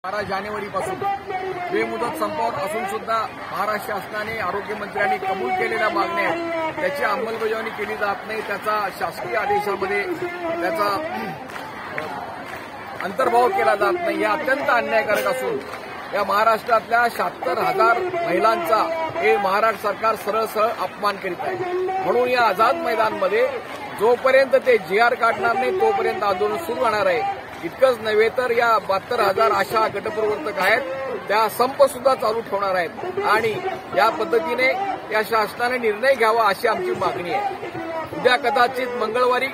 12 जानेवारीपासून बेमुदत संपावर असून सुद्धा महाराष्ट्र शासनाने आरोग्यमंत्र्यांनी कबूल केलेल्या मागण्या आहेत त्याची अंमलबजावणी केली जात नाही। त्याचा शासकीय आदेशामध्ये त्याचा अंतर्भाव केला जात नाही। हे अत्यंत अन्यायकारक असून या महाराष्ट्रातल्या 76,000 महिलांचा हे महाराष्ट्र सरकार सरळ अपमान करीत आहे। म्हणून या आझाद मैदानमध्ये जोपर्यंत ते जीआर काढणार नाही तोपर्यंत आंदोलन सुरू राहणार आहे। इतकंच नव्हे तर या 72,000 आशा गटप्रवर्तक आहेत त्या संप सुद्धा चालू ठेवणार आहेत आणि या पद्धतीने या शासनाने निर्णय घ्यावा अशी आमची मागणी आहे। उद्या कदाचित मंगळवारी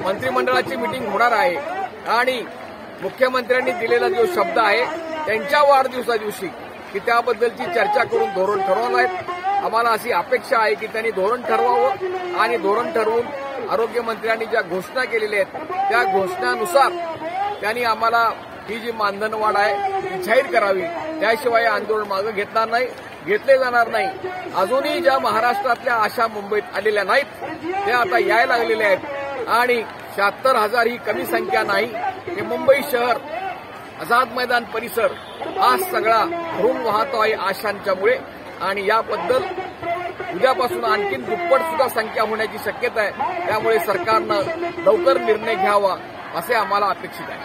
मंत्रिमंडळाची मीटिंग होणार आहे आणि मुख्यमंत्र्यांनी दिलेला जो शब्द आहे त्यांच्या वाढदिवसा दिवशी की त्याबद्दलची चर्चा करून धोरण ठरवणार आहेत। आम्हाला अशी अपेक्षा आहे की त्यांनी धोरण ठरवावं आणि धोरण ठरवून आरोग्यमंत्र्यांनी ज्या घोषणा केलेल्या आहेत त्या घोषणानुसार त्यांनी आम्हाला ही जी मानधनवाढ आहे ती जाहीर करावी। त्याशिवाय आंदोलन मागे घेतले जाणार नाही। अजूनही ज्या महाराष्ट्रातल्या आशा मुंबईत आलेल्या नाहीत त्या आता यायला लागलेल्या आहेत आणि 76,000 ही कमी संख्या नाही। हे मुंबई शहर आझाद मैदान परिसर हा सगळा भरून वाहतो आहे आशांच्यामुळे आणि याबद्दल उद्यापासून आणखी दुप्पट सुद्धा संख्या होण्याची शक्यता आहे। त्यामुळे सरकारनं लवकर निर्णय घ्यावा असे आम्हाला अपेक्षित आहे।